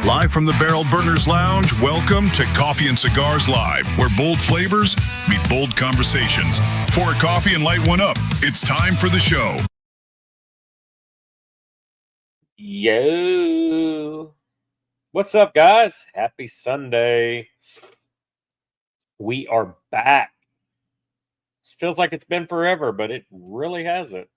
Live from the Barrel Burners Lounge, welcome to Coffee and Cigars Live, where bold flavors meet bold conversations. Pour a coffee and light one up. It's time for the show. Yo. What's up, guys? Happy Sunday. We are back. It feels like it's been forever, but it really hasn't.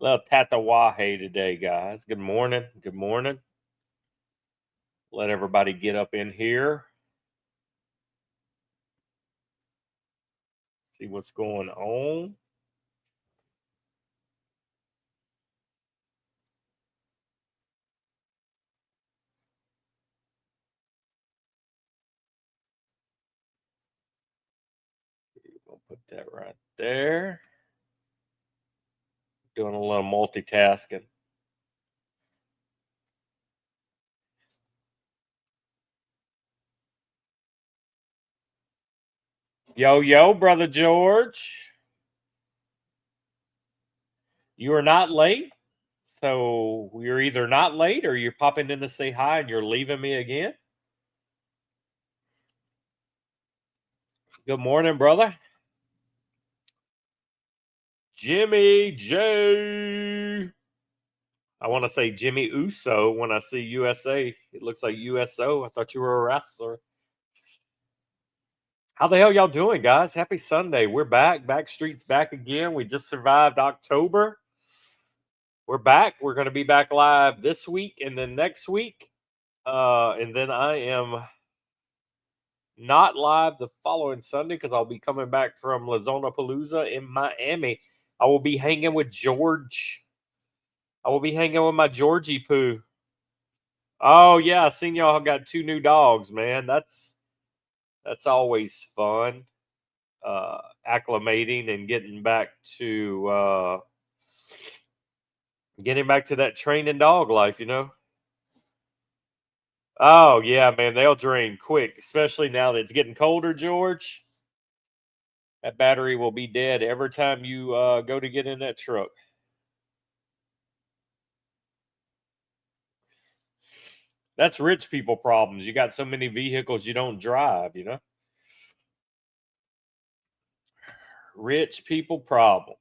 Little Tatawahe today, guys. Good morning. Good morning. Let everybody get up in here. See what's going on. We'll put that right there. Doing a little multitasking. Yo, Brother George. You are not late. So you're either not late or you're popping in to say hi and you're leaving me again. Good morning, brother. Jimmy J. I want to say Jimmy Uso when I see USA. It looks like USO. I thought you were a wrestler. How the hell y'all doing, guys? Happy Sunday. We're back. Backstreet's back again. We just survived October. We're back. We're going to be back live this week and then next week. And then I am not live the following Sunday because I'll be coming back from Lazona Palooza in Miami. I will be hanging with George. I will be hanging with my Georgie Poo. Oh yeah, I seen y'all got 2 new dogs, man. That's always fun. Acclimating and getting back to that training dog life, you know. Oh yeah, man, they'll drain quick, especially now that it's getting colder, George. That battery will be dead every time you go to get in that truck. That's rich people problems. You got so many vehicles you don't drive, you know? Rich people problems.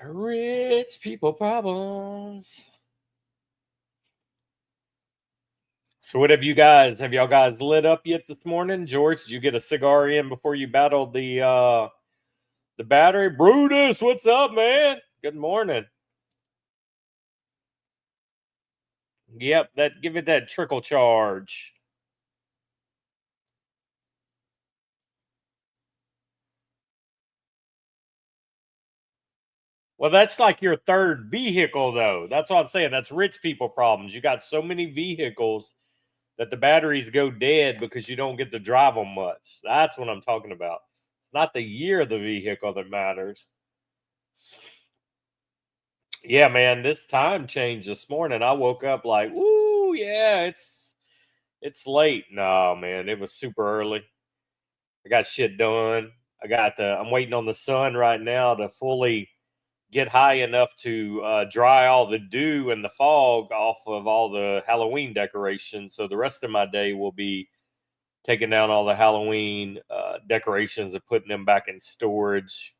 Rich people problems. So what have y'all guys lit up yet this morning? George, did you get a cigar in before you battled the battery? Brutus, what's up, man? Good morning. Yep, give it that trickle charge. Well, that's like your third vehicle, though. That's what I'm saying. That's rich people problems. You got so many vehicles that the batteries go dead because you don't get to drive them much. That's what I'm talking about. It's not the year of the vehicle that matters. Yeah, man, this time change this morning. I woke up like, "Ooh, yeah, it's late." No, man, it was super early. I got shit done. I'm waiting on the sun right now to fully get high enough to dry all the dew and the fog off of all the Halloween decorations. So the rest of my day will be taking down all the Halloween decorations and putting them back in storage.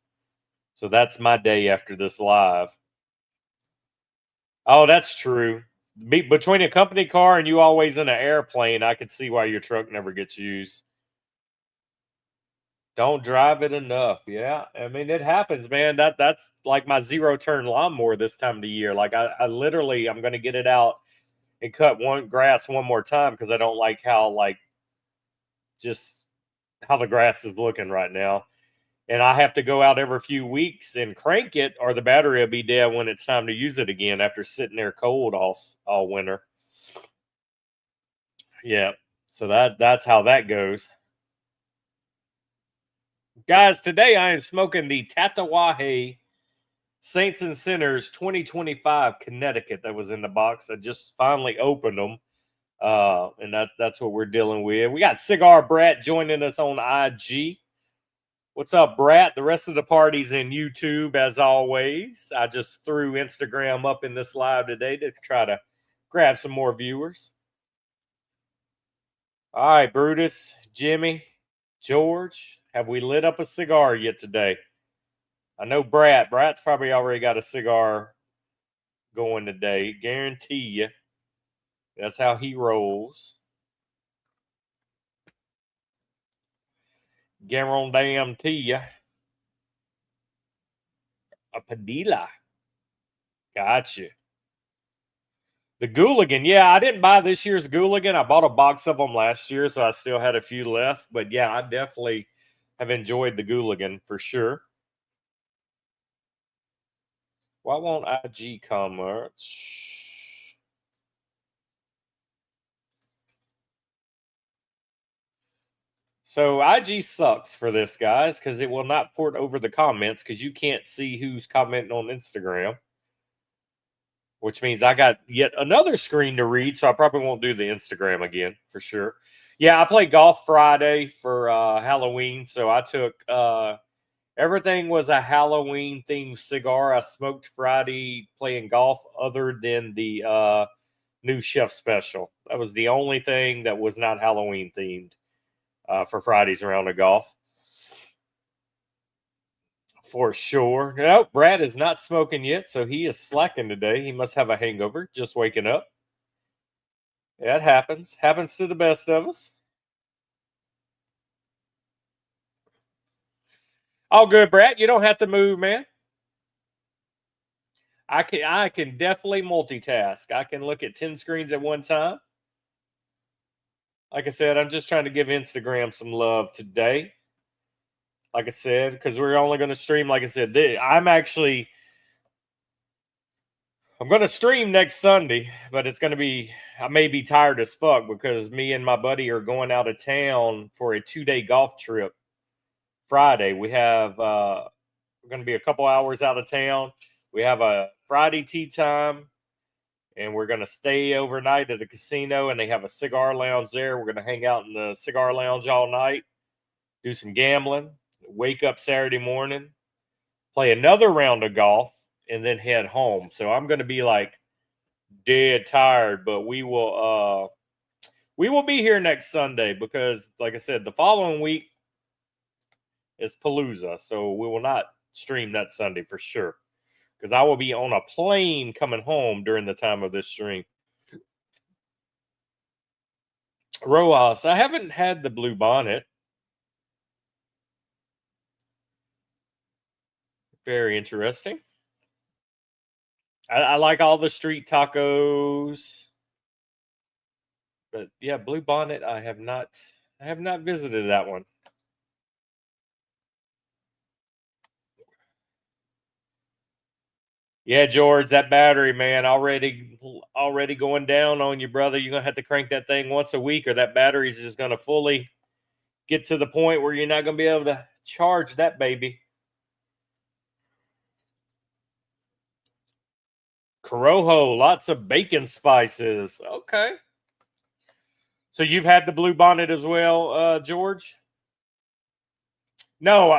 So that's my day after this live. Oh, that's true. Between a company car and you always in an airplane, I could see why your truck never gets used. Don't drive it enough. Yeah. I mean, it happens, man. That's like my 0-turn lawnmower this time of the year. Like I literally I'm gonna get it out and cut grass one more time because I don't like how just how the grass is looking right now. And I have to go out every few weeks and crank it, or the battery will be dead when it's time to use it again after sitting there cold all winter. Yeah. So that's how that goes. Guys, today I am smoking the Tatawahe Saints and Sinners 2025 Connecticut that was in the box. I just finally opened them. And that's what we're dealing with. We got Cigar Brat joining us on IG. What's up, Brat? The rest of the party's in YouTube, as always. I just threw Instagram up in this live today to try to grab some more viewers. All right, Brutus, Jimmy, George, have we lit up a cigar yet today? I know Brat's probably already got a cigar going today. Guarantee you. That's how he rolls. Guarantee you. A Padilla. Gotcha. The Gooligan. Yeah, I didn't buy this year's Gooligan. I bought a box of them last year, so I still had a few left. But yeah, I definitely have enjoyed the Gooligan for sure. Why won't IG comments? So IG sucks for this, guys, because it will not port over the comments because you can't see who's commenting on Instagram. Which means I got yet another screen to read, so I probably won't do the Instagram again for sure. Yeah, I played golf Friday for Halloween, so I took everything was a Halloween themed cigar. I smoked Friday playing golf, other than the new chef special. That was the only thing that was not Halloween themed for Friday's round of golf. For sure. No, Brad is not smoking yet, so he is slacking today. He must have a hangover, just waking up. Yeah, it happens. Happens to the best of us. All good, Brad. You don't have to move, man. I can definitely multitask. I can look at 10 screens at one time. Like I said, I'm just trying to give Instagram some love today. Like I said, because we're only going to stream, like I said, I'm going to stream next Sunday, but it's going to be, I may be tired as fuck because me and my buddy are going out of town for a 2-day golf trip Friday. We're going to be a couple hours out of town. We have a Friday tea time, and we're going to stay overnight at the casino, and they have a cigar lounge there. We're going to hang out in the cigar lounge all night, do some gambling, wake up Saturday morning, play another round of golf, and then head home. So I'm going to be like dead tired, but we will be here next Sunday because, like I said, the following week is Palooza. So we will not stream that Sunday for sure because I will be on a plane coming home during the time of this stream. Rojas, I haven't had the Blue Bonnet. Very interesting. I like all the street tacos, but yeah, Blue Bonnet. I have not visited that one. Yeah, George, that battery, man, already going down on you, brother. You're gonna have to crank that thing once a week, or that battery's just gonna fully get to the point where you're not gonna be able to charge that baby. Corojo, lots of bacon spices. Okay. So you've had the Blue Bonnet as well, George? No,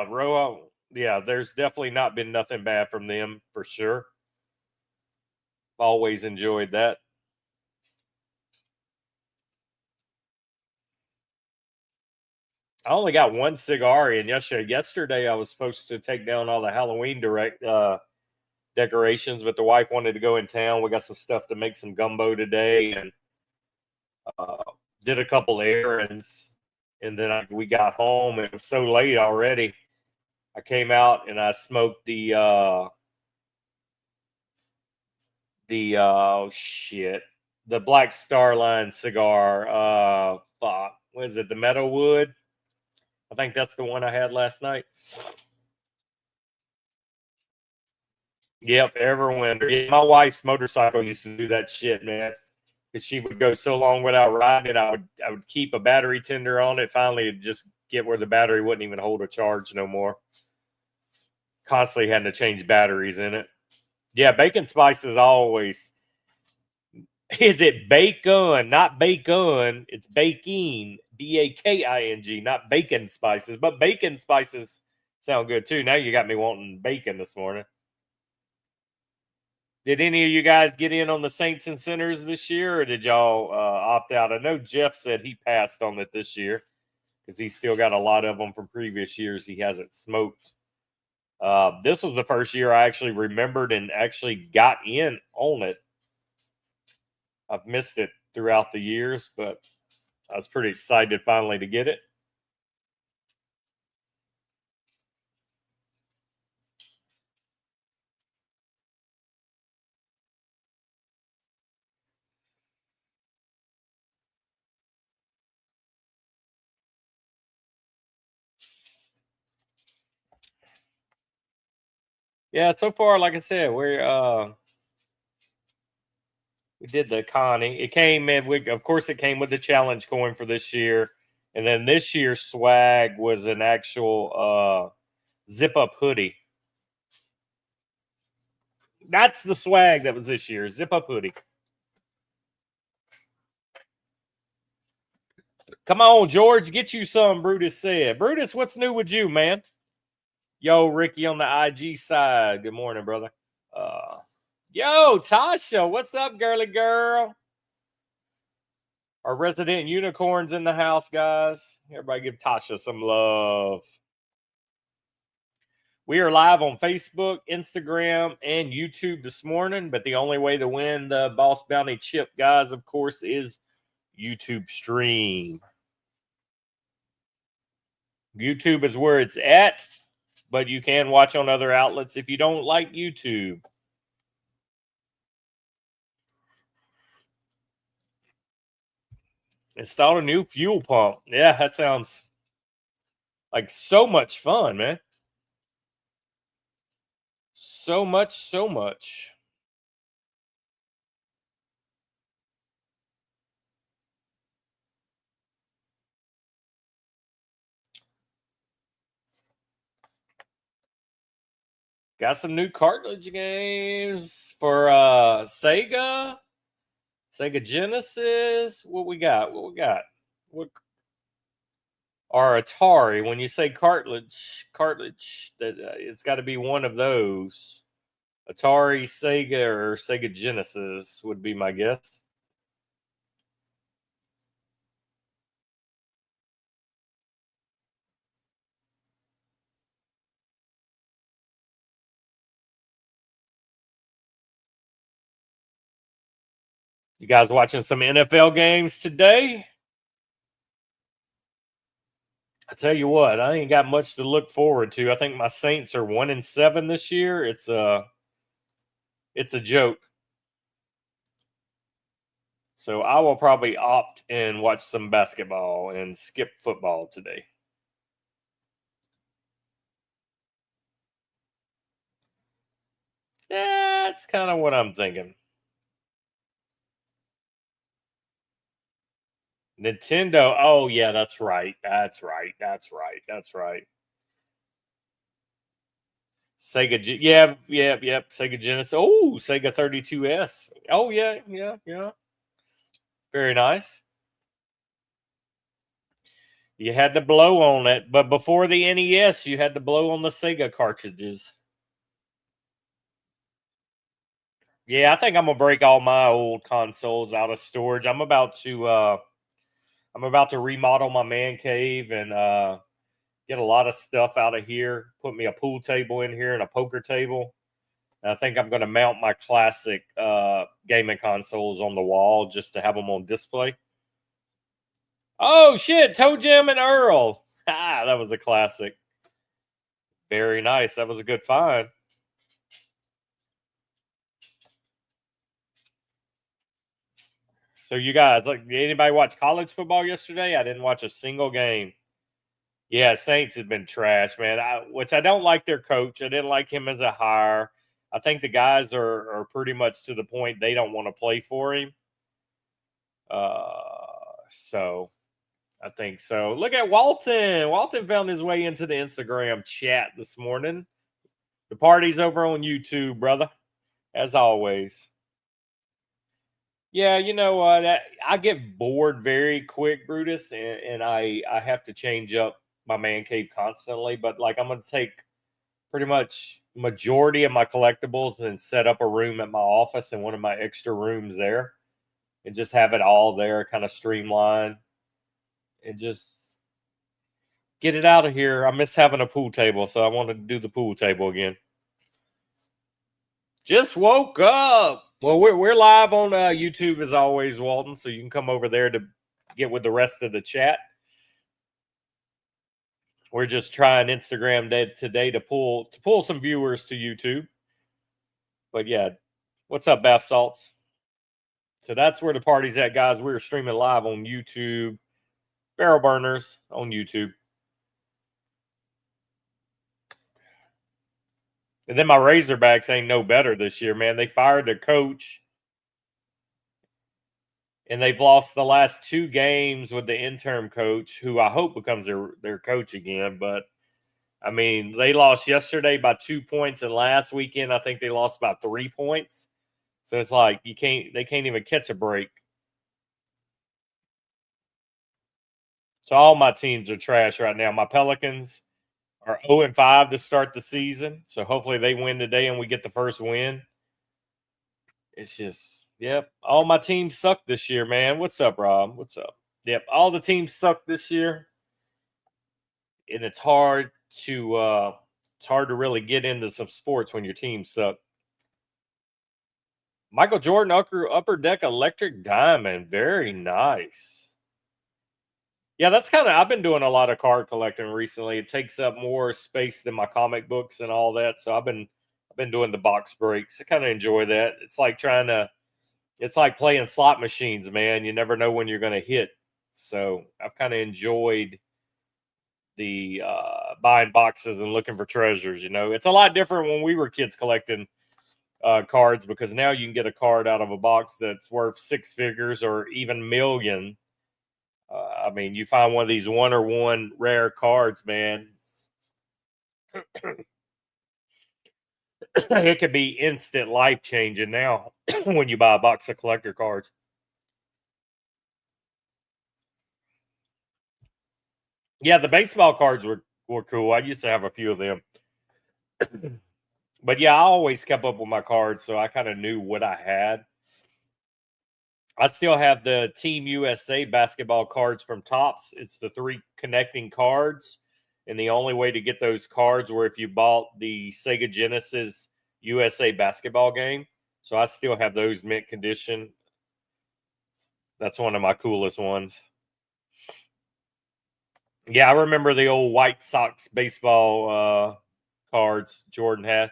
Rojo. Yeah, there's definitely not been nothing bad from them for sure. Always enjoyed that. I only got one cigar in yesterday. Yesterday, I was supposed to take down all the Halloween decorations, but the wife wanted to go in town. We got some stuff to make some gumbo today, and did a couple errands, and then we got home. It was so late already. I came out and I smoked the Black Starline cigar. What is it? The Meadowwood. I think that's the one I had last night. Yep, Everwinder. Yeah, my wife's motorcycle used to do that shit, man. Because she would go so long without riding it, I would keep a battery tender on it. Finally, it'd just get where the battery wouldn't even hold a charge no more. constantly having to change batteries in it. Yeah, bacon spice is always. Is it bacon? Not bacon. It's baking. Baking, not bacon spices. But bacon spices sound good too. Now you got me wanting bacon this morning. Did any of you guys get in on the Saints and Sinners this year, or did y'all opt out? I know Jeff said he passed on it this year because he's still got a lot of them from previous years he hasn't smoked. This was the first year I actually remembered and actually got in on it. I've missed it throughout the years, but I was pretty excited finally to get it. Yeah, so far, like I said, we did the Connie. It came in. Of course, it came with the challenge coin for this year, and then this year's swag was an actual zip up hoodie. That's the swag that was this year. Zip up hoodie. Come on, George, get you some. Brutus said. Brutus, what's new with you, man? Yo, Ricky on the IG side. Good morning, brother. Yo, Tasha, what's up, girly girl? Our resident unicorns in the house, guys. Everybody give Tasha some love. We are live on Facebook, Instagram, and YouTube this morning, but the only way to win the Boss Bounty chip, guys, of course, is YouTube stream. YouTube is where it's at, but you can watch on other outlets if you don't like YouTube. Install a new fuel pump. Yeah, that sounds like so much fun, man. So much. Got some new cartridge games for Sega Genesis. What we got? What or Atari? When you say cartridge, that it's got to be one of those. Atari, Sega, or Sega Genesis would be my guess. You guys watching some NFL games today? I tell you what, I ain't got much to look forward to. I think my Saints are 1-7 this year. It's a joke. So I will probably opt and watch some basketball and skip football today. That's kind of what I'm thinking. Nintendo. Oh yeah, that's right. That's right. Sega. Yep. Sega Genesis. Oh, Sega 32S. Oh yeah. Very nice. You had to blow on it, but before the NES, you had to blow on the Sega cartridges. Yeah, I think I'm gonna break all my old consoles out of storage. I'm about to remodel my man cave and get a lot of stuff out of here. Put me a pool table in here and a poker table. And I think I'm going to mount my classic gaming consoles on the wall just to have them on display. Oh shit! Toe Jam and Earl. That was a classic. Very nice. That was a good find. So you guys, like, did anybody watch college football yesterday? I didn't watch a single game. Yeah, Saints have been trash, man. Which I don't like their coach. I didn't like him as a hire. I think the guys are pretty much to the point they don't want to play for him. So I think so. Look at Walton. Walton found his way into the Instagram chat this morning. The party's over on YouTube, brother, as always. Yeah, you know what? I get bored very quick, Brutus, and I have to change up my man cave constantly. But like, I'm gonna take pretty much majority of my collectibles and set up a room at my office and one of my extra rooms there, and just have it all there, kind of streamlined, and just get it out of here. I miss having a pool table, so I wanted to do the pool table again. Just woke up. Well, we're live on YouTube as always, Walton. So you can come over there to get with the rest of the chat. We're just trying Instagram today to pull some viewers to YouTube. But yeah, what's up, bath salts? So that's where the party's at, guys. We're streaming live on YouTube. Barrel Burners on YouTube. And then my Razorbacks ain't no better this year, man. They fired their coach. And they've lost the last 2 games with the interim coach, who I hope becomes their coach again. But, I mean, they lost yesterday by 2 points, and last weekend I think they lost by 3 points. So it's like they can't even catch a break. So all my teams are trash right now. My Pelicans are 0-5 to start the season. So hopefully they win today and we get the first win. It's just, yep. All my teams suck this year, man. What's up, Rob? What's up? Yep. All the teams suck this year. And it's hard to really get into some sports when your teams suck. Michael Jordan upper deck electric diamond. Very nice. Yeah, that's kind of, I've been doing a lot of card collecting recently. It takes up more space than my comic books and all that. So I've been doing the box breaks. I kind of enjoy that. It's like playing slot machines, man. You never know when you're going to hit. So I've kind of enjoyed the buying boxes and looking for treasures. You know, it's a lot different when we were kids collecting cards, because now you can get a card out of a box that's worth 6 figures or even million. I mean, you find one of these 1-or-1 rare cards, man. It could be instant life changing now when you buy a box of collector cards. Yeah, the baseball cards were cool. I used to have a few of them. But yeah, I always kept up with my cards, so I kind of knew what I had. I still have the Team USA basketball cards from Topps. It's the 3 connecting cards. And the only way to get those cards were if you bought the Sega Genesis USA basketball game. So I still have those mint condition. That's one of my coolest ones. Yeah, I remember the old White Sox baseball cards Jordan had.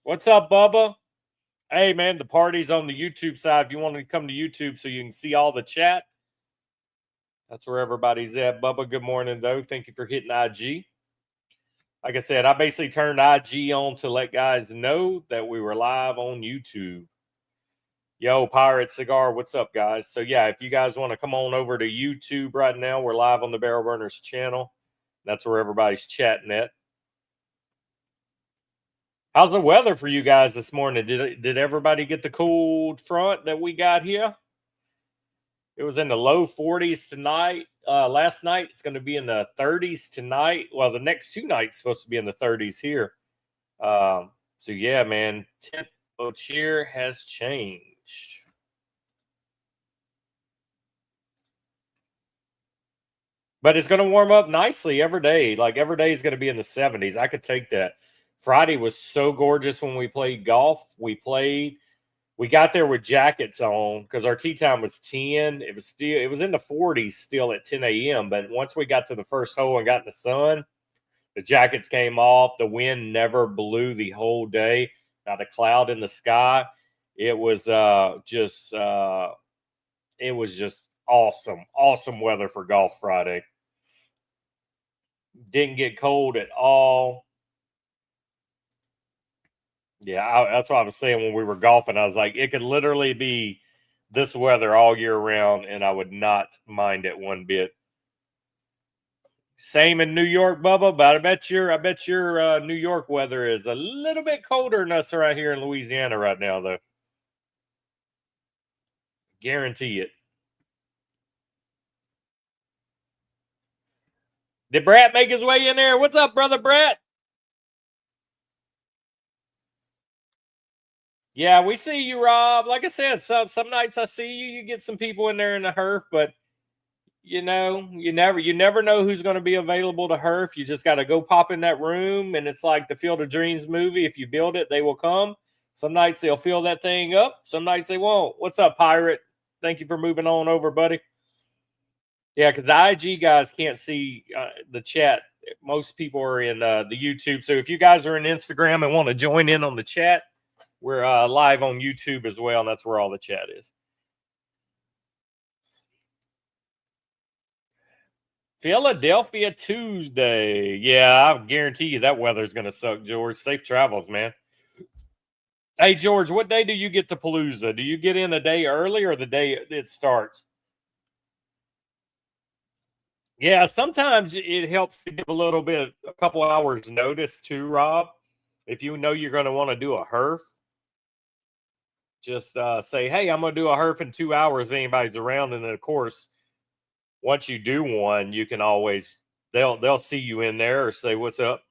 What's up, Bubba? Hey, man, the party's on the YouTube side. If you want to come to YouTube so you can see all the chat, that's where everybody's at. Bubba, good morning, though. Thank you for hitting IG. Like I said, I basically turned IG on to let guys know that we were live on YouTube. Yo, Pirate Cigar, what's up, guys? So, yeah, if you guys want to come on over to YouTube right now, we're live on the Barrel Burners channel. That's where everybody's chatting at. How's the weather for you guys this morning? Did everybody get the cold front that we got here? It was in the low 40s tonight. Last night, it's going to be in the 30s tonight. Well, the next 2 nights supposed to be in the 30s here. So, yeah, man, temperature has changed. But it's going to warm up nicely every day. Like, every day is going to be in the 70s. I could take that. Friday was so gorgeous when we played golf. We got there with jackets on because our tee time was 10. It was in the 40s still at 10 a.m. But once we got to the first hole and got in the sun, the jackets came off. The wind never blew the whole day. Not a cloud in the sky. It was just awesome weather for golf Friday. Didn't get cold at all. Yeah, that's what I was saying when we were golfing. I was like, it could literally be this weather all year round, and I would not mind it one bit. Same in New York, Bubba, but I bet your New York weather is a little bit colder than us right here in Louisiana right now, though. Guarantee it. Did Brett make his way in there? What's up, brother Brett? Yeah, we see you, Rob. Like I said, some nights I see you. You get some people in there in the herf, but you know, you never know who's going to be available to herf. You just got to go pop in that room, and it's like the Field of Dreams movie. If you build it, they will come. Some nights they'll fill that thing up. Some nights they won't. What's up, Pirate? Thank you for moving on over, buddy. Yeah, because the IG guys can't see the chat. Most people are in the YouTube. So if you guys are in Instagram and want to join in on the chat, we're live on YouTube as well, and that's where all the chat is. Philadelphia Tuesday. Yeah, I guarantee you that weather's going to suck, George. Safe travels, man. Hey, George, what day do you get to Palooza? Do you get in a day early or the day it starts? Yeah, sometimes it helps to give a couple hours notice too, Rob. If you know you're going to want to do a herf, just say, hey, I'm going to do a herf in 2 hours if anybody's around. And then, of course, once you do one, you can always, they'll see you in there or say, what's up?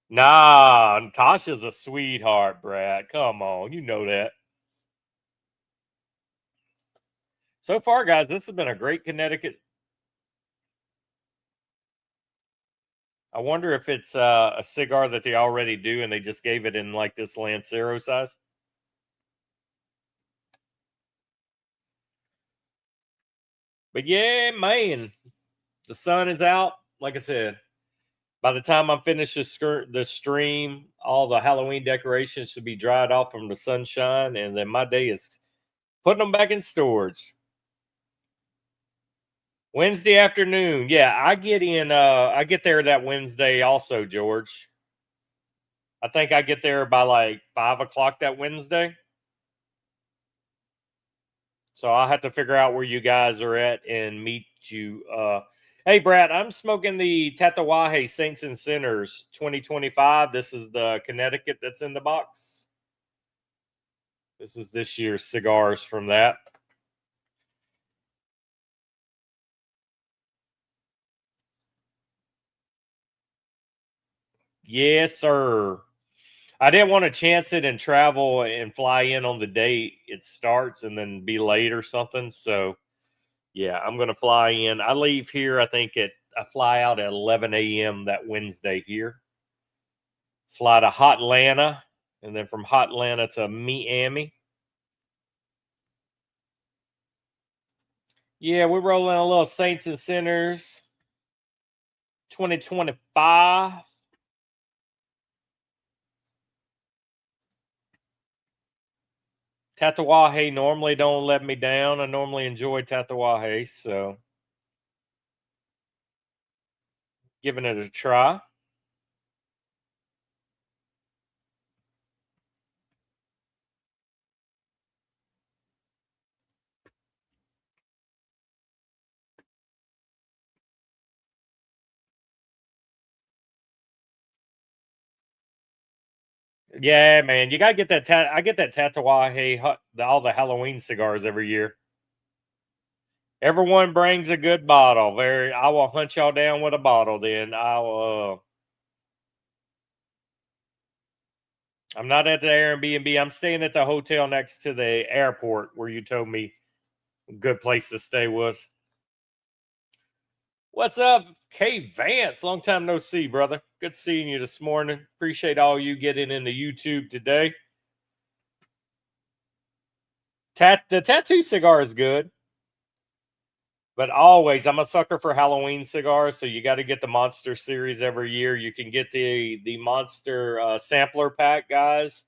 Nah, Tasha's a sweetheart, Brad. Come on, you know that. So far, guys, this has been a great Connecticut. I wonder if it's a cigar that they already do and they just gave it in like this Lancero size. But yeah, man, the sun is out. Like I said, by the time I'm finished the stream, all the Halloween decorations should be dried off from the sunshine, and then my day is putting them back in storage. Wednesday afternoon. Yeah, I get there that Wednesday also, George. I think I get there by like 5 o'clock that Wednesday. So I'll have to figure out where you guys are at and meet you. Hey, Brad, I'm smoking the Tatawahe Saints and Sinners 2025. This is the Connecticut that's in the box. This is this year's cigars from that. Yes, sir. I didn't want to chance it and travel and fly in on the date it starts and then be late or something. So, yeah, I'm going to fly in. I leave here, I fly out at 11 a.m. that Wednesday here. Fly to Hotlanta, and then from Hotlanta to Miami. Yeah, we're rolling a little Saints and Sinners 2025. Tatawahe normally don't let me down. I normally enjoy Tatawahe, so giving it a try. Yeah, man, you gotta get that. I get that Tatawahe, all the Halloween cigars every year. Everyone brings a good bottle. I will hunt y'all down with a bottle. Then I'm not at the Airbnb. I'm staying at the hotel next to the airport where you told me a good place to stay was. What's up, K Vance? Long time no see, brother. Good seeing you this morning. Appreciate all you getting into YouTube today. The tattoo cigar is good, but always I'm a sucker for Halloween cigars. So you got to get the Monster series every year. You can get the Monster sampler pack, guys.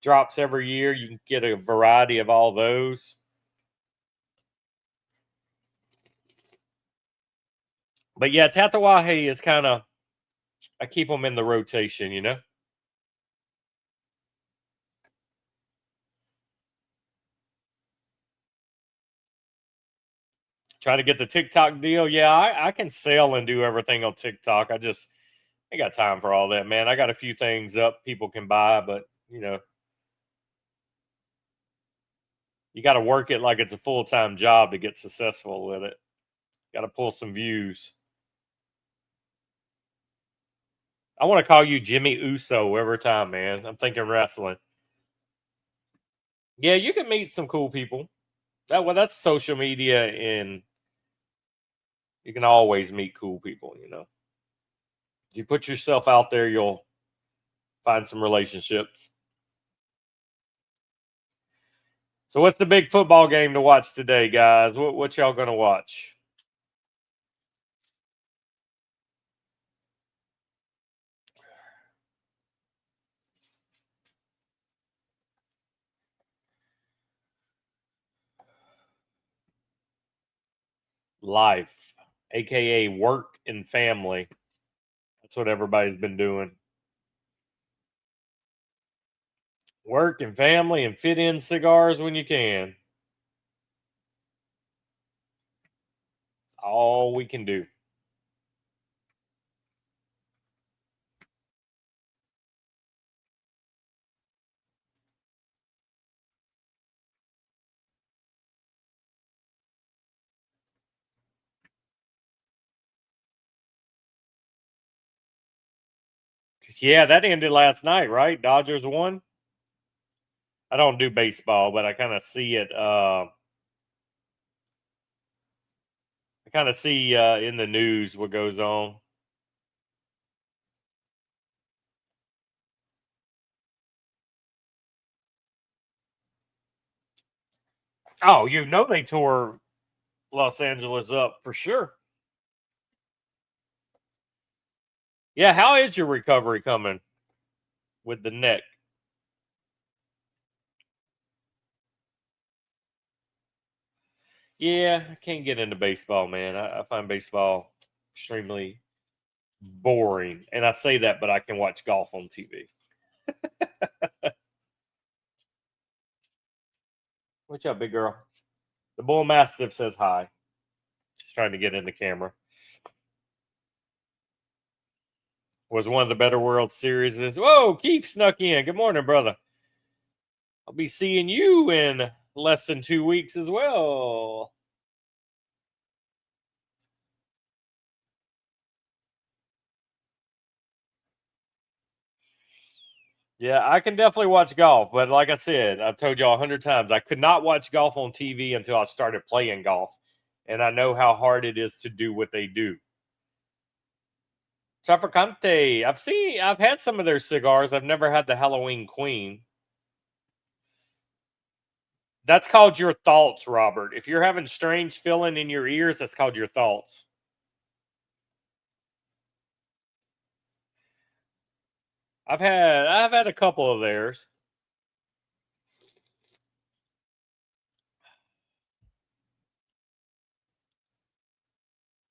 Drops every year. You can get a variety of all those. But yeah, Tatawahe is kind of, I keep them in the rotation, you know? Trying to get the TikTok deal. Yeah, I can sell and do everything on TikTok. I ain't got time for all that, man. I got a few things up people can buy, but you got to work it like it's a full-time job to get successful with it. Got to pull some views. I want to call you Jimmy Uso every time, man. I'm thinking wrestling. Yeah, you can meet some cool people. That's social media, and you can always meet cool people. If you put yourself out there, you'll find some relationships. So, what's the big football game to watch today, guys? What y'all gonna watch? Life, aka work and family. That's what everybody's been doing. Work and family and fit in cigars when you can. All we can do. Yeah, that ended last night, right? Dodgers won. I don't do baseball, but I kind of see it. I kind of see in the news what goes on. Oh, they tore Los Angeles up for sure. Yeah, how is your recovery coming with the neck? Yeah, I can't get into baseball, man. I find baseball extremely boring. And I say that, but I can watch golf on TV. What's up, big girl? The Bull Mastiff says hi. Just trying to get in the camera. Was one of the better World Series. Whoa, Keith snuck in. Good morning, brother. I'll be seeing you in less than 2 weeks as well. Yeah, I can definitely watch golf, but like I said, I've told y'all 100 times, I could not watch golf on TV until I started playing golf, and I know how hard it is to do what they do. Traficante, I've had some of their cigars. I've never had the Halloween Queen. That's called your thoughts, Robert. If you're having strange feeling in your ears, that's called your thoughts. I've had a couple of theirs.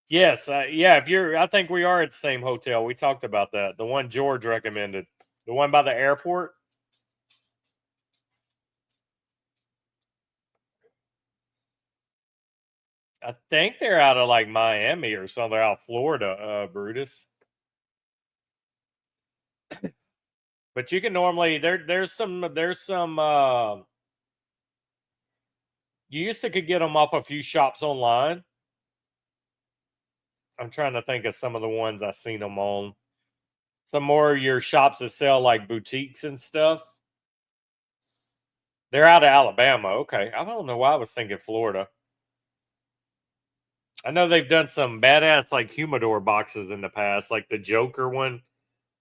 Yes, yeah. I think we are at the same hotel. We talked about that. The one George recommended, the one by the airport. I think they're out of like Miami or something. They're out of Florida, Brutus. But you can normally there's some you used to could get them off a few shops online. I'm trying to think of some of the ones I've seen them on. Some more of your shops that sell like boutiques and stuff. They're out of Alabama. Okay. I don't know why I was thinking Florida. I know they've done some badass like humidor boxes in the past, like the Joker one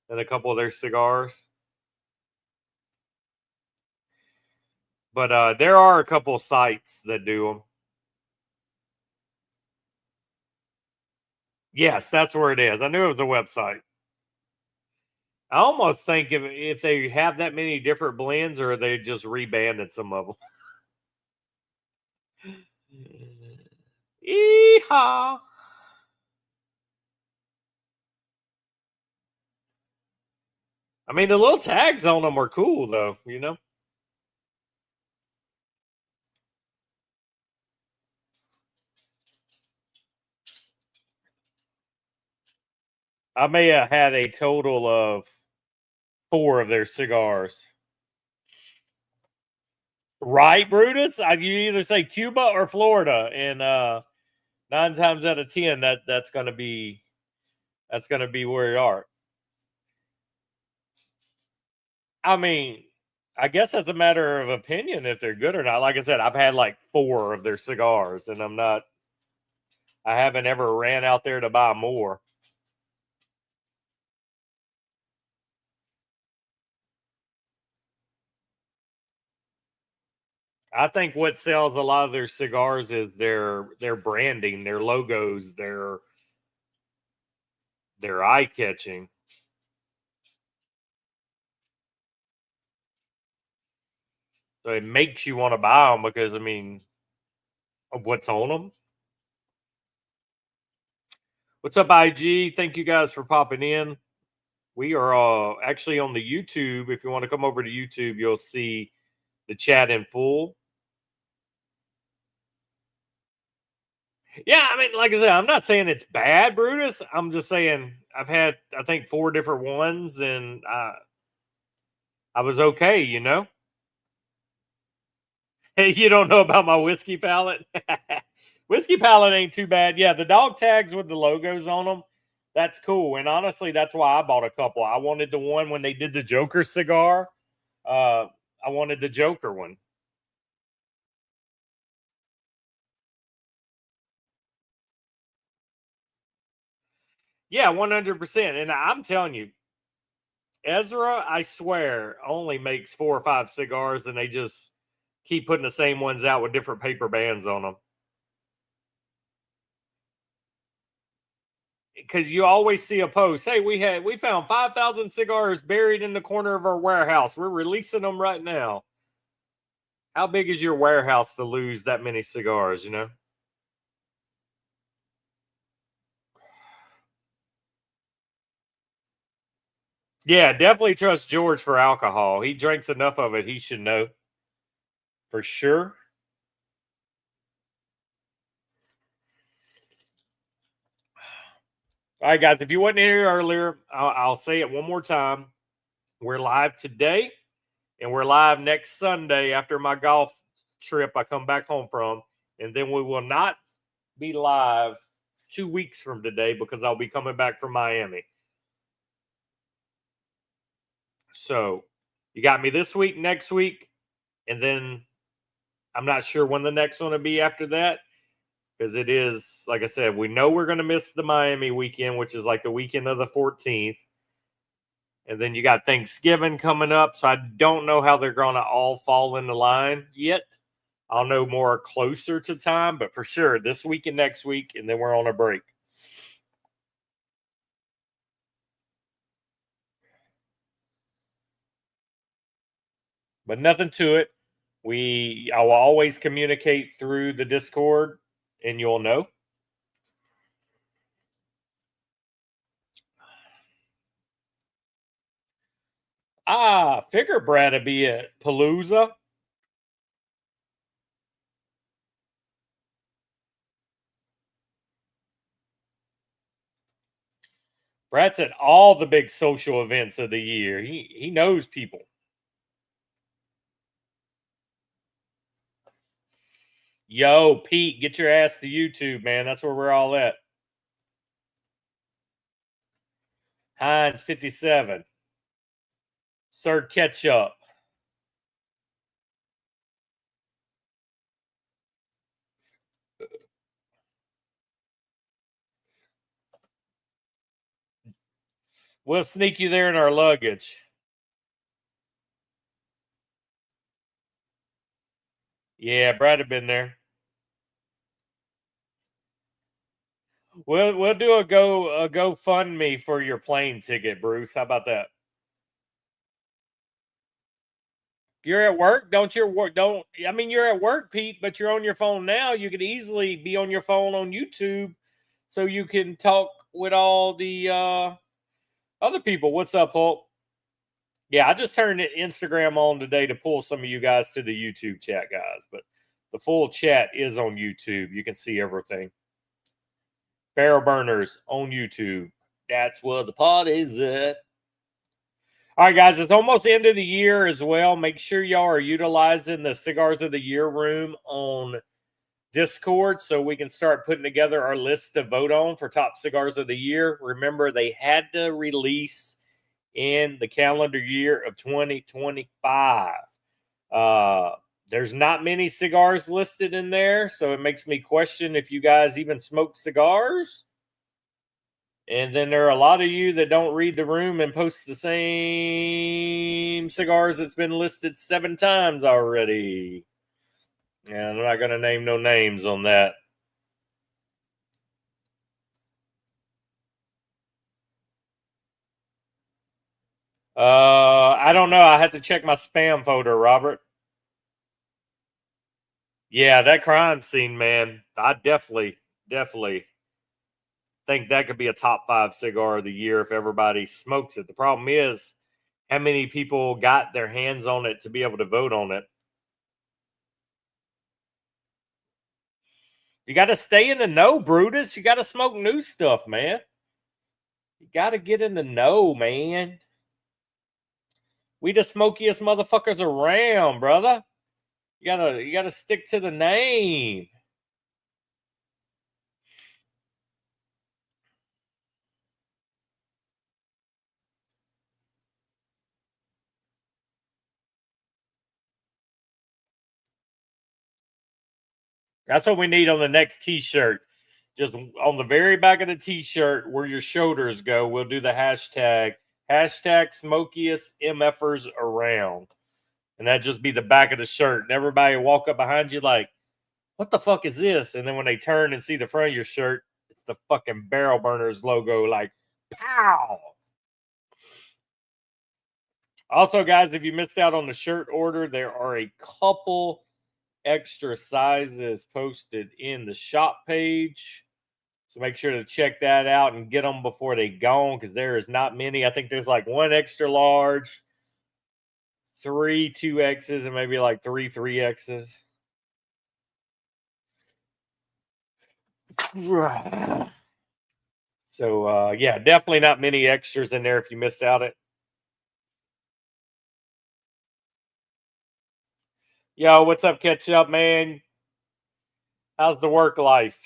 and a couple of their cigars. But there are a couple of sites that do them. Yes, that's where it is. I knew it was a website. I almost think if they have that many different blends, or they just rebanded some of them. Yeehaw! I mean, the little tags on them are cool, though. I may have had a total of 4 of their cigars. Right, Brutus? You either say Cuba or Florida, and 9 times out of 10, that's gonna be where you are. I mean, I guess that's a matter of opinion if they're good or not. Like I said, I've had like 4 of their cigars, and I haven't ever ran out there to buy more. I think what sells a lot of their cigars is their branding, their logos, their eye catching. So it makes you want to buy them because I mean of what's on them. What's up, IG? Thank you guys for popping in. We are actually on the YouTube. If you want to come over to YouTube, you'll see the chat in full. Yeah, I mean, like I said, I'm not saying it's bad, Brutus. I'm just saying I've had, I think, 4 different ones, and I was okay, you know. Hey, you don't know about my whiskey palette? Whiskey palette ain't too bad. Yeah, the dog tags with the logos on them, that's cool. And honestly, that's why I bought a couple. I wanted the one when they did the Joker cigar. I wanted the Joker one. Yeah, 100%. And I'm telling you, Ezra, I swear, only makes 4 or 5 cigars, and they just keep putting the same ones out with different paper bands on them. Because you always see a post. Hey, we found 5,000 cigars buried in the corner of our warehouse. We're releasing them right now. How big is your warehouse to lose that many cigars? You know. Yeah, definitely trust George for alcohol. He drinks enough of it. He should know for sure. All right, guys. If you wasn't here earlier, I'll say it one more time. We're live today, and we're live next Sunday after my golf trip I come back home from, and then we will not be live 2 weeks from today because I'll be coming back from Miami. So you got me this week, next week, and then I'm not sure when the next one will be after that. Because it is, like I said, we know we're going to miss the Miami weekend, which is like the weekend of the 14th. And then you got Thanksgiving coming up. So I don't know how they're going to all fall into line yet. I'll know more closer to time, but for sure this week and next week, and then we're on a break. But nothing to it. I will always communicate through the Discord, and you'll know. Figure Brad to be at Palooza. Brad's at all the big social events of the year. He knows people. Yo, Pete, get your ass to YouTube, man. That's where we're all at. Heinz 57. Sir Ketchup. We'll sneak you there in our luggage. Yeah, Brad had been there. We'll do a GoFundMe for your plane ticket, Bruce. How about that? You're at work, don't you? Don't I mean you're at work, Pete? But you're on your phone now. You could easily be on your phone on YouTube, so you can talk with all the other people. What's up, Hulk? Yeah, I just turned Instagram on today to pull some of you guys to the YouTube chat, guys. But the full chat is on YouTube. You can see everything. Barrel Burners on YouTube. That's where the party's at. All right, guys, it's almost the end of the year as well. Make sure y'all are utilizing the Cigars of the Year room on Discord so we can start putting together our list to vote on for top cigars of the year. Remember, they had to release in the calendar year of 2025. There's not many cigars listed in there, so it makes me question if you guys even smoke cigars. And then there are a lot of you that don't read the room and post the same cigars that's been listed 7 times already. And I'm not going to name no names on that. I don't know. I had to check my spam folder, Robert. Yeah, that crime scene, man. I definitely think that could be a top 5 cigar of the year if everybody smokes it. The problem is how many people got their hands on it to be able to vote on it. You got to stay in the know, Brutus. You got to smoke new stuff, man. You got to get in the know, man. We the smokiest motherfuckers around, brother. You gotta stick to the name. That's what we need on the next t-shirt. Just on the very back of the t-shirt where your shoulders go, we'll do the hashtag smokiest MFers around. And that just be the back of the shirt. And everybody walk up behind you like, what the fuck is this? And then when they turn and see the front of your shirt, it's the fucking Barrel Burners logo, like, pow. Also, guys, if you missed out on the shirt order, there are a couple extra sizes posted in the shop page. So make sure to check that out and get them before they go, because there is not many. I think there's like 1 extra large, 3 2Xs, and maybe like 3 3Xs. So yeah, definitely not many extras in there if you missed out it. Yo, what's up, Catch Up, man? How's the work life?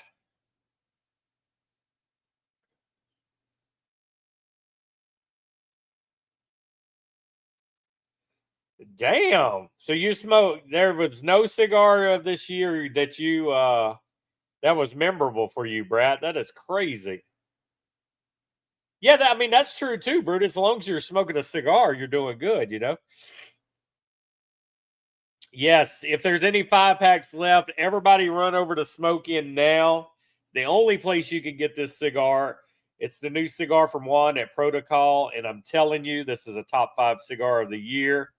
Damn. So you smoked, there was no cigar of this year that you that was memorable for you, Brad. That is crazy. Yeah, I mean that's true too, Brutus. As long as you're smoking a cigar, you're doing good, you know. Yes, if there's any 5-packs left, everybody run over to Smoke In now. It's the only place you can get this cigar. It's the new cigar from Juan at Protocol, and I'm telling you, this is a top 5 cigar of the year.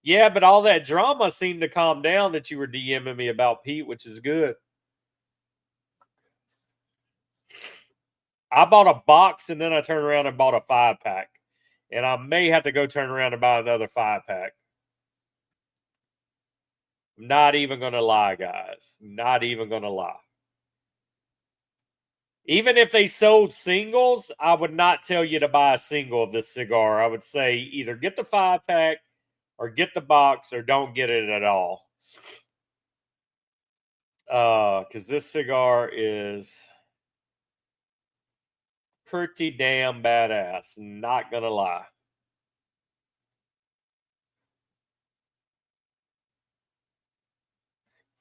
Yeah, but all that drama seemed to calm down that you were DMing me about, Pete, which is good. I bought a box and then I turned around and bought a 5-pack. And I may have to go turn around and buy another 5-pack. Not even going to lie, guys. Not even going to lie. Even if they sold singles, I would not tell you to buy a single of this cigar. I would say either get the 5-pack or get the box or don't get it at all. Because this cigar is pretty damn badass. Not going to lie.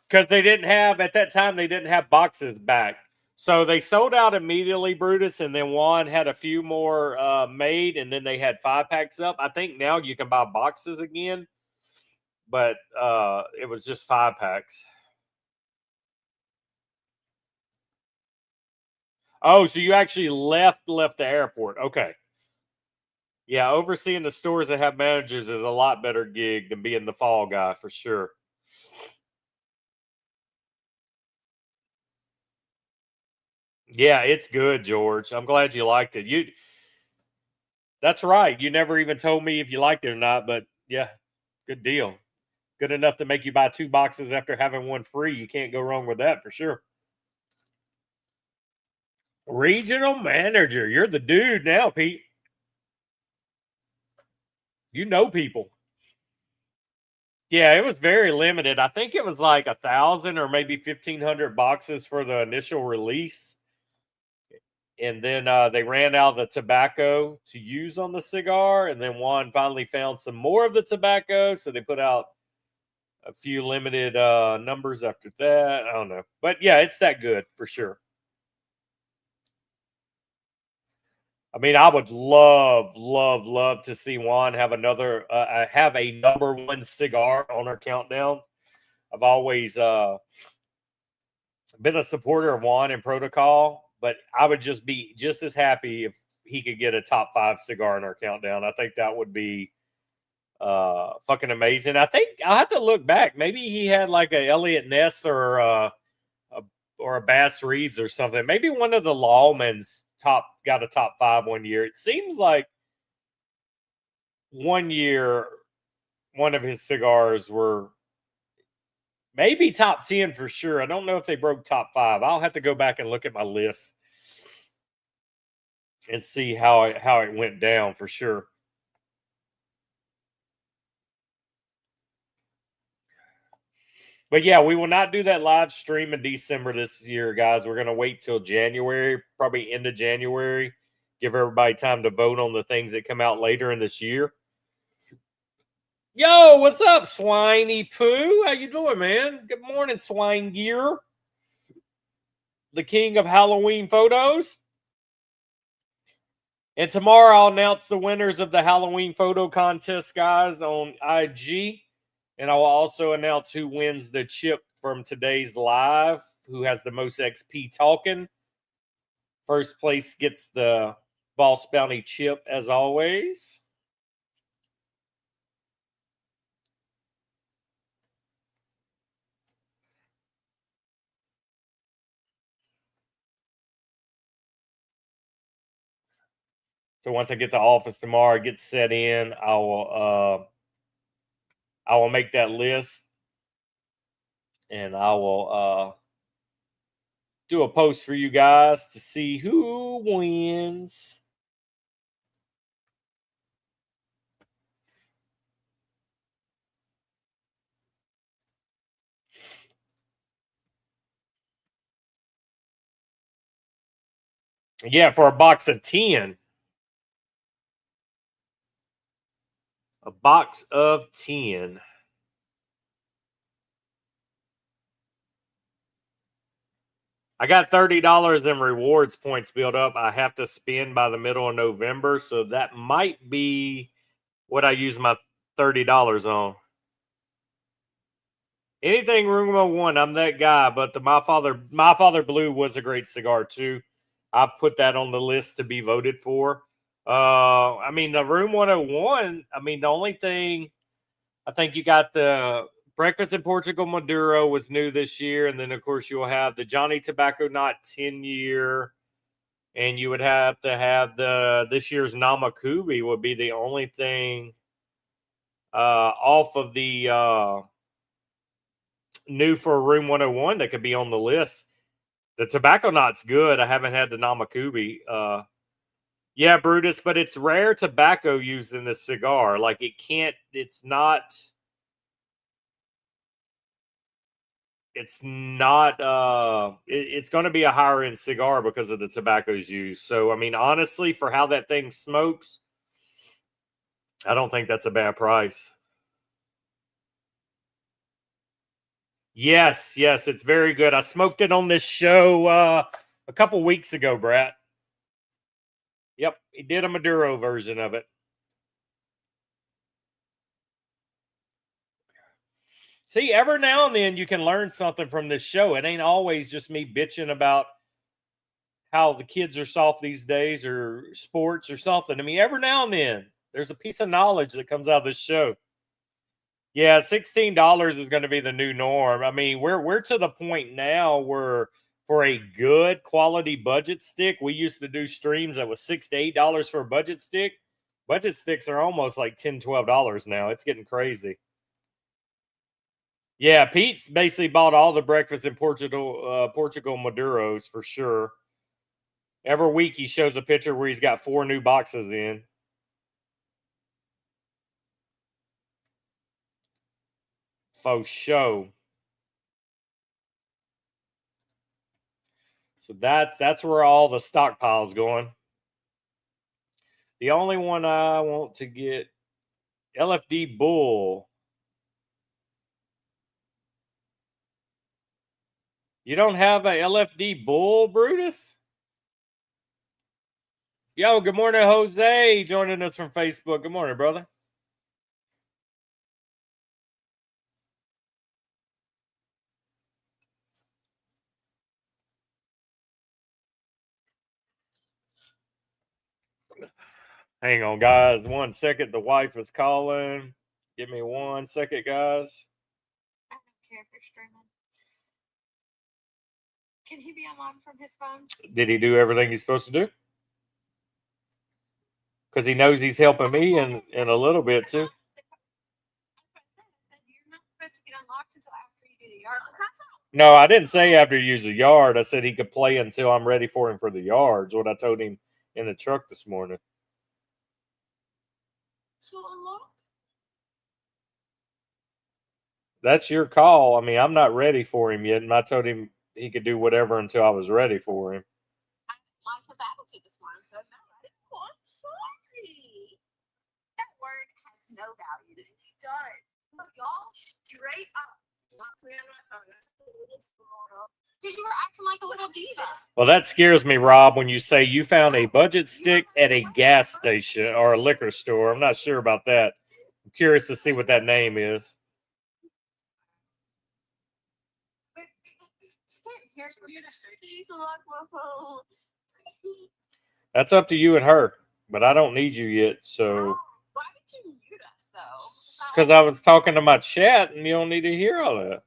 Because they didn't have, at that time, they didn't have boxes back. So they sold out immediately, Brutus, and then Juan had a few more made, and then they had 5-packs up. I think now you can buy boxes again, but it was just 5-packs. Oh, so you actually left the airport. Okay. Yeah, overseeing the stores that have managers is a lot better gig than being the fall guy for sure. Yeah, it's good, George. I'm glad you liked it. That's right. You never even told me if you liked it or not, but yeah, good deal. Good enough to make you buy 2 boxes after having one free. You can't go wrong with that for sure. Regional manager. You're the dude now, Pete. You know people. Yeah, it was very limited. I think it was like 1,000 or maybe 1,500 boxes for the initial release. And then they ran out of the tobacco to use on the cigar. And then Juan finally found some more of the tobacco. So they put out a few limited numbers after that. I don't know. But yeah, it's that good for sure. I mean, I would love to see Juan have have a number one cigar on our countdown. I've always been a supporter of Juan and Protocol, but I would just be just as happy if he could get a top 5 cigar in our countdown. I think that would be fucking amazing. I think I'll have to look back. Maybe he had like a Elliot Ness or a Bass Reeves or something. Maybe one of the Lawmans got a top 5 one year. It seems like one year one of his cigars were maybe top 10 for sure. I don't know if they broke top 5. I'll have to go back and look at my list and see how it went down for sure. But yeah, we will not do that live stream in December this year, guys. We're going to wait till January, probably end of January. Give everybody time to vote on the things that come out later in this year. Yo, what's up, Swiney Poo? How you doing, man? Good morning, Swine Gear. The king of Halloween photos. And tomorrow I'll announce the winners of the Halloween photo contest, guys, on IG. And I will also announce who wins the chip from today's live, who has the most XP talking. First place gets the Boss Bounty chip, as always. So once I get to office tomorrow, get set in, I will make that list, and I will do a post for you guys to see who wins. Yeah, for a box of 10. A box of 10. I got $30 in rewards points built up. I have to spend by the middle of November, so that might be what I use my $30 on. Anything room 101, I'm that guy. But the My Father Blue was a great cigar too. I've put that on the list to be voted for. I mean, the Room 101. I mean, the only thing I think you got the Breakfast in Portugal Maduro was new this year, and then of course you'll have the Johnny Tobacco Knot 10-year, and you would have to have this year's Namakubi would be the only thing off of the new for Room 101 that could be on the list. The Tobacco Knot's good. I haven't had the Namakubi. Yeah, Brutus, but it's rare tobacco used in a cigar. Like it's not it's going to be a higher end cigar because of the tobaccos used. So I mean, honestly, for how that thing smokes, I don't think that's a bad price. Yes, it's very good. I smoked it on this show a couple weeks ago, Brett. Yep, he did a Maduro version of it. See, every now and then you can learn something from this show. It ain't always just me bitching about how the kids are soft these days or sports or something. I mean, every now and then there's a piece of knowledge that comes out of this show. Yeah, $16 is going to be the new norm. I mean, we're to the point now where for a good quality budget stick, we used to do streams that was $6 to $8 for a budget stick. Budget sticks are almost like $10, $12 now. It's getting crazy. Yeah, Pete's basically bought all the Breakfast in Portugal Maduros for sure. Every week he shows a picture where he's got 4 new boxes in. For show. So that's where all the stockpile's going. The only one I want to get, LFD Bull. You don't have a LFD Bull, Brutus? Yo, good morning, Jose, joining us from Facebook. Good morning, brother. Hang on, guys. 1 second. The wife is calling. Give me 1 second, guys. I don't care if you're streaming. Can he be online from his phone? Did he do everything he's supposed to do? Because he knows he's helping me in a little bit, too. You're not supposed to get unlocked until after you do the yard. No, I didn't say after you use the yard. I said he could play until I'm ready for him for the yards. What I told him in the truck this morning. So unlocked? That's your call. I mean, I'm not ready for him yet, and I told him he could do whatever until I was ready for him. I didn't like his attitude this morning, so no, I didn't. Oh, I'm sorry. That word has no value to me. It does. Look, y'all, straight up. Because you were acting like a little diva. Well, that scares me, Rob, when you say you found a budget stick at a gas station or a liquor store. I'm not sure about that. I'm curious to see what that name is. That's up to you and her, but I don't need you yet, so. Why did you mute us, though? Because I was talking to my chat, and you don't need to hear all that.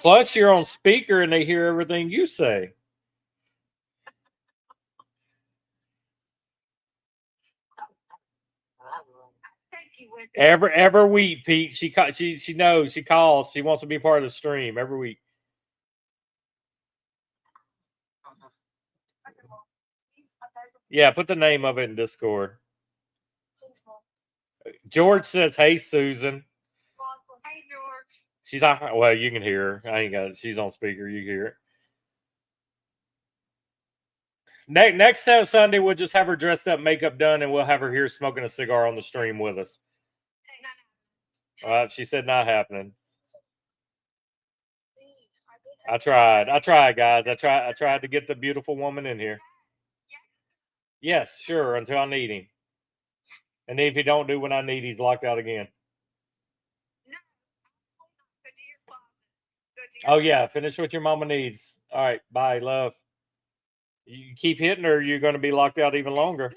Plus, you're on speaker, and they hear everything you say. Every week, Pete. She knows. She calls. She wants to be part of the stream every week. Yeah, put the name of it in Discord. George says, "Hey, Susan." Hey, George. She's not. Well, you can hear her. I ain't got it. She's on speaker. You can hear it. Next Sunday, we'll just have her dressed up, makeup done, and we'll have her here smoking a cigar on the stream with us. She said not happening. I tried, guys. I tried to get the beautiful woman in here. Yes, sure, until I need him. And if he don't do what I need, he's locked out again. Oh, yeah, finish what your mama needs. All right, bye, love. You keep hitting her, you're going to be locked out even longer.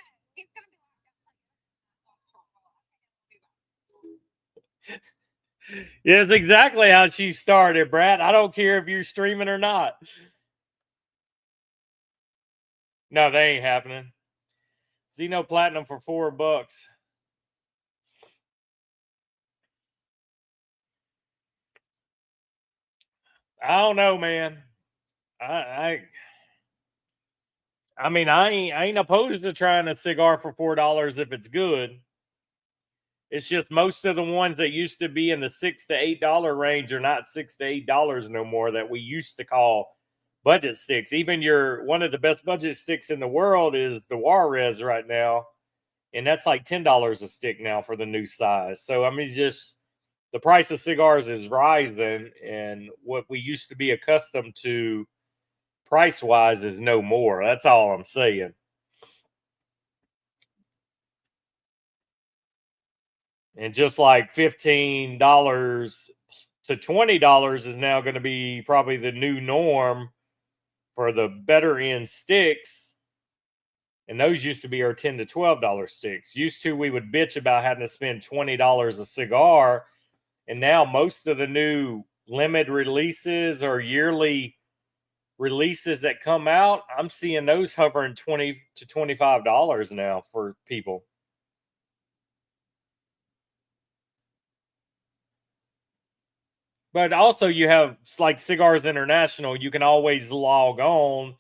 Yeah, it's exactly how she started, Brad. I don't care if you're streaming or not. No, they ain't happening. Xeno Platinum for $4. I don't know, man. I mean, I ain't opposed to trying a cigar for $4 if it's good. It's just most of the ones that used to be in the $6 to $8 range are not $6 to $8 no more, that we used to call budget sticks. Even one of the best budget sticks in the world is the Juarez right now, and that's like $10 a stick now for the new size. So I mean, just the price of cigars is rising, and what we used to be accustomed to price wise is no more. That's all I'm saying. And just like $15 to $20 is now going to be probably the new norm for the better end sticks. And those used to be our $10 to $12 sticks. Used to, we would bitch about having to spend $20 a cigar. And now most of the new limited releases or yearly releases that come out, I'm seeing those hovering $20 to $25 now for people. But also you have like Cigars International. You can always log on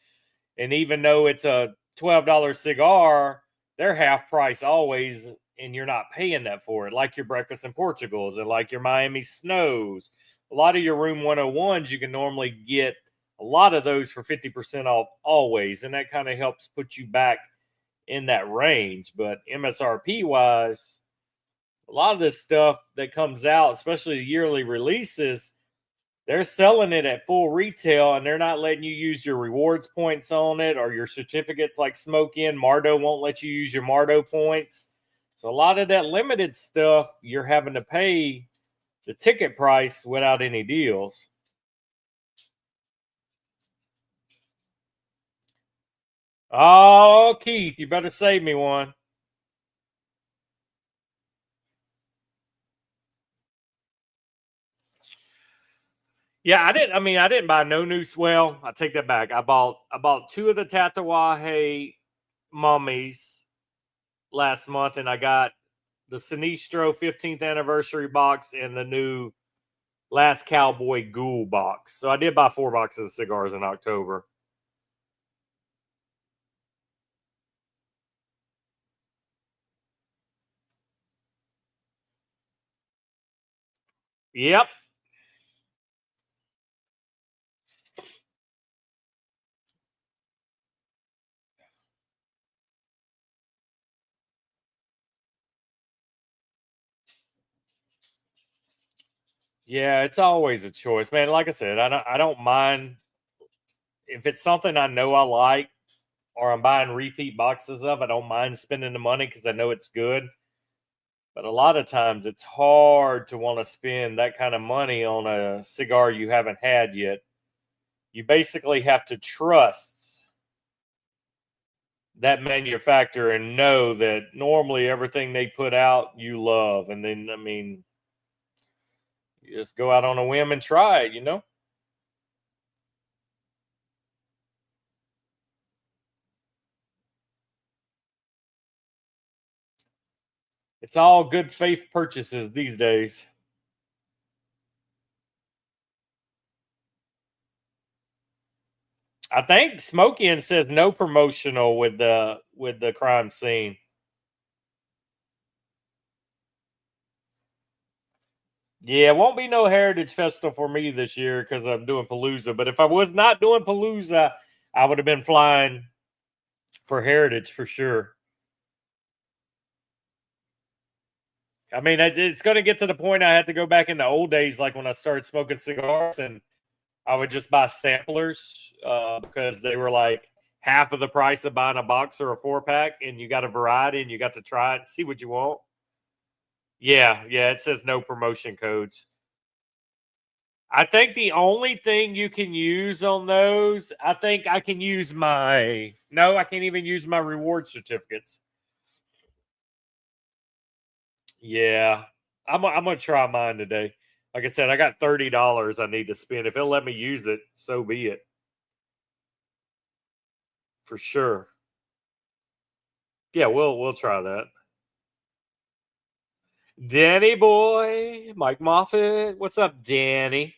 And even though it's a $12 cigar, they're half price always, and you're not paying that for it. Like your breakfast in Portugals and like your Miami Snows. A lot of your Room 101s, you can normally get a lot of those for 50% off always. And that kind of helps put you back in that range. But MSRP wise, a lot of this stuff that comes out, especially the yearly releases, they're selling it at full retail and they're not letting you use your rewards points on it or your certificates like Smoke Inn. Mardo won't let you use your Mardo points. So a lot of that limited stuff, you're having to pay the ticket price without any deals. Oh, Keith, you better save me one. Yeah, I didn't buy no new. Well, I take that back. I bought two of the Tatawahe mummies last month, and I got the Sinistro 15th anniversary box and the new Last Cowboy Ghoul box. So I did buy 4 boxes of cigars in October. Yep. Yeah, it's always a choice, man. Like I said, I don't mind if it's something I know I like or I'm buying repeat boxes of. I don't mind spending the money because I know it's good. But a lot of times it's hard to want to spend that kind of money on a cigar you haven't had yet. You basically have to trust that manufacturer and know that normally everything they put out you love. And then, I mean, you just go out on a whim and try it, you know? It's all good faith purchases these days. I think Smokey and says no promotional with the crime scene. Yeah, it won't be no Heritage Festival for me this year because I'm doing Palooza. But if I was not doing Palooza, I would have been flying for Heritage for sure. I mean, it's going to get to the point I had to go back in the old days, like when I started smoking cigars, and I would just buy samplers because they were like half of the price of buying a box or a 4-pack, and you got a variety and you got to try it and see what you want. Yeah, it says no promotion codes. I think the only thing you can use on those, I think I can use I can't even use my reward certificates. Yeah, I'm gonna try mine today. Like I said, I got $30 I need to spend. If it'll let me use it, so be it. For sure. Yeah, we'll try that. Danny boy, Mike Moffat. What's up, Danny?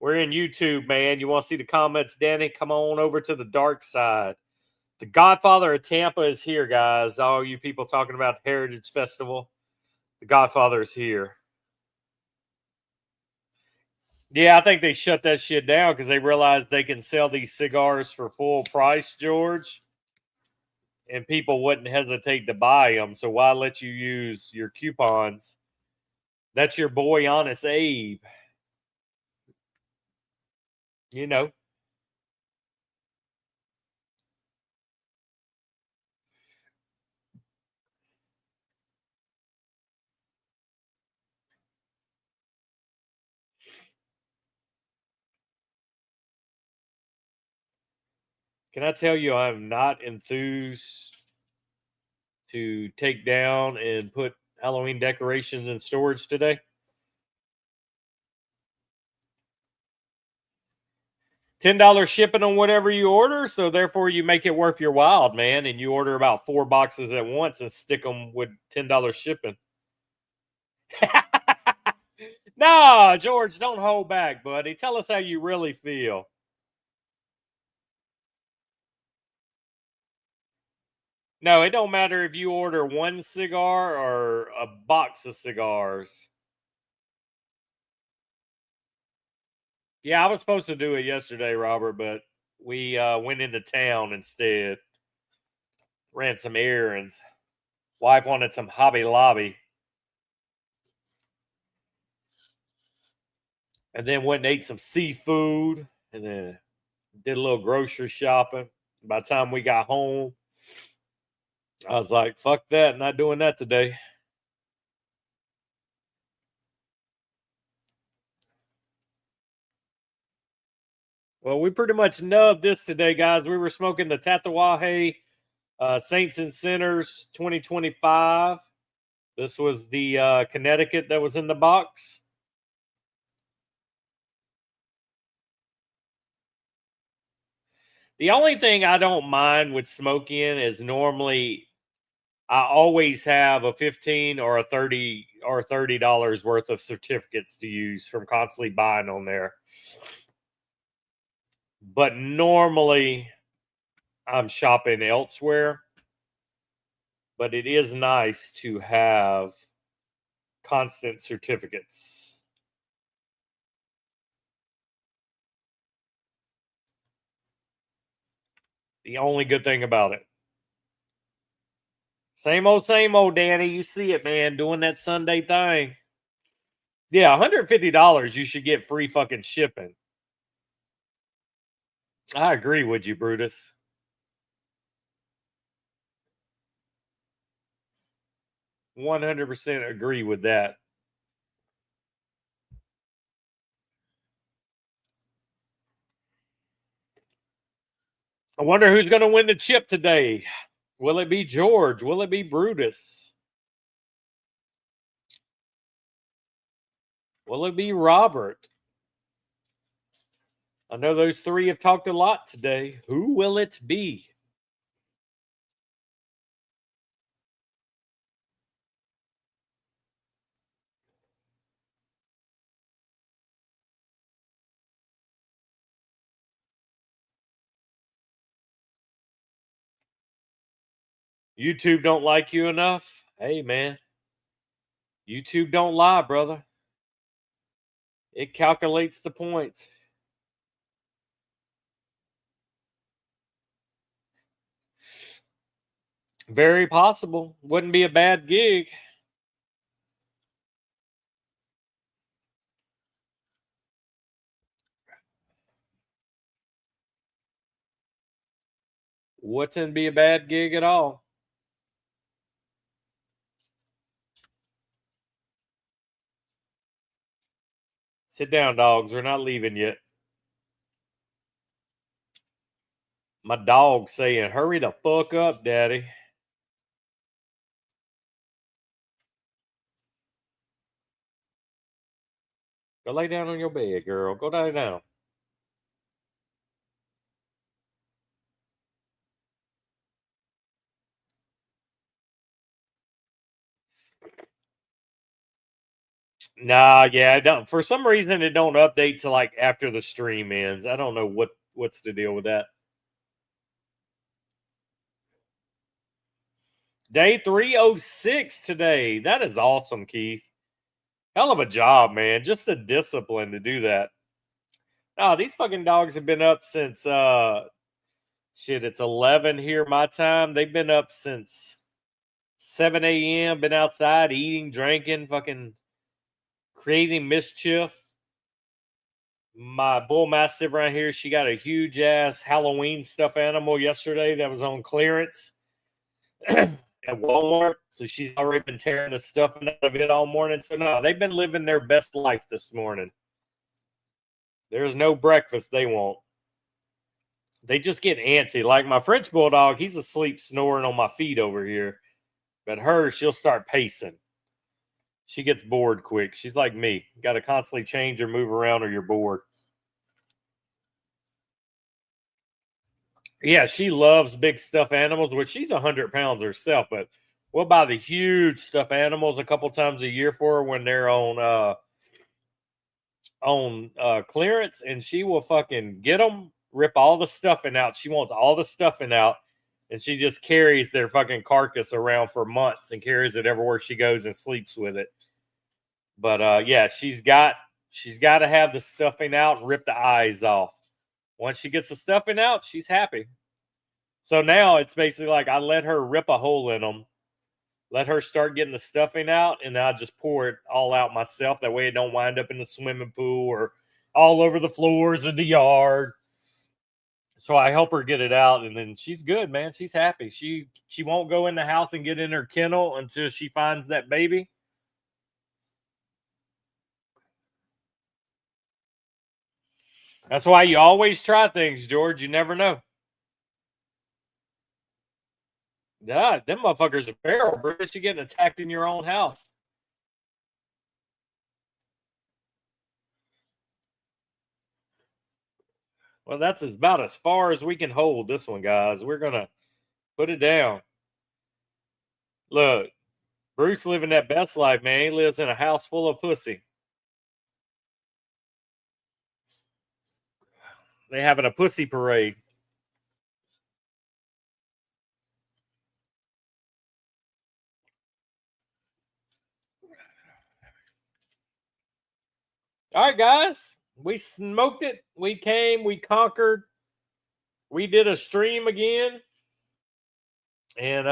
We're in YouTube, man. You want to see the comments, Danny? Come on over to the dark side. The Godfather of Tampa is here, guys. All you people talking about the Heritage Festival. The Godfather is here. Yeah, I think they shut that shit down because they realized they can sell these cigars for full price, George. And people wouldn't hesitate to buy them. So why let you use your coupons? That's your boy, Honest Abe. You know. Can I tell you I'm not enthused to take down and put Halloween decorations in storage today? $10 shipping on whatever you order, so therefore you make it worth your while, man, and you order about 4 boxes at once and stick them with $10 shipping. No, George, don't hold back, buddy. Tell us how you really feel. No, it don't matter if you order one cigar or a box of cigars. Yeah, I was supposed to do it yesterday, Robert, but we went into town instead. Ran some errands. Wife wanted some Hobby Lobby. And then went and ate some seafood. And then did a little grocery shopping. By the time we got home, I was like, fuck that, not doing that today. Well, we pretty much nubbed this today, guys. We were smoking the Tatawahe Saints and Sinners 2025. This was the Connecticut that was in the box. The only thing I don't mind with smoking is normally I always have a 15 or a 30 or $30 worth of certificates to use from constantly buying on there. But normally I'm shopping elsewhere. But it is nice to have constant certificates. The only good thing about it. Same old, Danny. You see it, man, doing that Sunday thing. Yeah, $150, you should get free fucking shipping. I agree with you, Brutus. $100 agree with that. I wonder who's going to win the chip today. Will it be George? Will it be Brutus? Will it be Robert? I know those three have talked a lot today. Who will it be? YouTube don't like you enough? Hey, man. YouTube don't lie, brother. It calculates the points. Very possible. Wouldn't be a bad gig. Wouldn't be a bad gig at all. Sit down, dogs. We're not leaving yet. My dog's saying, hurry the fuck up, daddy. Go lay down on your bed, girl. Go lay down. Nah, yeah, I don't. For some reason, it don't update to like after the stream ends. I don't know what's the deal with that. Day 306 today. That is awesome, Keith. Hell of a job, man. Just the discipline to do that. Oh, these fucking dogs have been up since shit, it's 11 here my time. They've been up since 7 a.m. Been outside eating, drinking, fucking creating mischief. My bull mastiff right here, she got a huge ass Halloween stuffed animal yesterday that was on clearance at Walmart. So she's already been tearing the stuffing out of it all morning. So no, they've been living their best life this morning. There's no breakfast they want. They just get antsy. Like my French bulldog, he's asleep snoring on my feet over here. But her, she'll start pacing. She gets bored quick. She's like me. You got to constantly change or move around or you're bored. Yeah, she loves big stuffed animals, which she's 100 pounds herself, but we'll buy the huge stuffed animals a couple times a year for her when they're on clearance, and she will fucking get them, rip all the stuffing out. She wants all the stuffing out, And she just carries their fucking carcass around for months and carries it everywhere she goes and sleeps with it. But yeah, she's got to have the stuffing out and rip the eyes off. Once she gets the stuffing out, she's happy. So now it's basically like I let her rip a hole in them, let her start getting the stuffing out, and then I just pour it all out myself. That way it don't wind up in the swimming pool or all over the floors of the yard. So I help her get it out, and then she's good, man. She's happy. She won't go in the house and get in her kennel until she finds that baby. That's why you always try things, George. You never know. Yeah, them motherfuckers are feral, Bruce. You're getting attacked in your own house. Well, that's about as far as we can hold this one, guys. We're going to put it down. Look, Bruce living that best life, man. He lives in a house full of pussy. They having a pussy parade. All right, guys. We smoked it. We came. We conquered. We did a stream again. And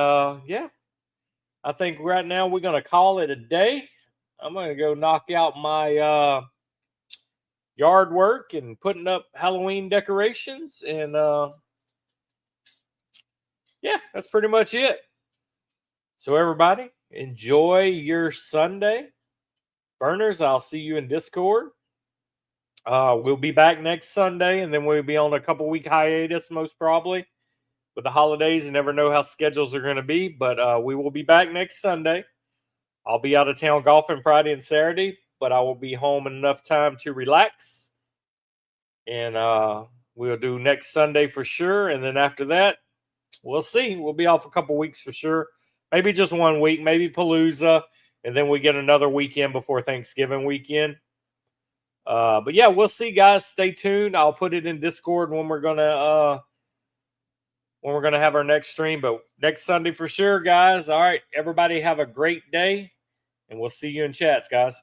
yeah. I think right now we're going to call it a day. I'm going to go knock out my yard work and putting up Halloween decorations. And yeah, that's pretty much it. So everybody, enjoy your Sunday. Burners, I'll see you in Discord. We'll be back next Sunday, and then we'll be on a couple-week hiatus, most probably. With the holidays, you never know how schedules are going to be, but we will be back next Sunday. I'll be out of town golfing Friday and Saturday, but I will be home in enough time to relax. And we'll do next Sunday for sure. And then after that, we'll see. We'll be off a couple weeks for sure. Maybe just 1 week, maybe Palooza. And then we get another weekend before Thanksgiving weekend. But yeah, we'll see, guys. Stay tuned. I'll put it in Discord when we're gonna have our next stream. But next Sunday for sure, guys. All right, everybody have a great day, and we'll see you in chats, guys.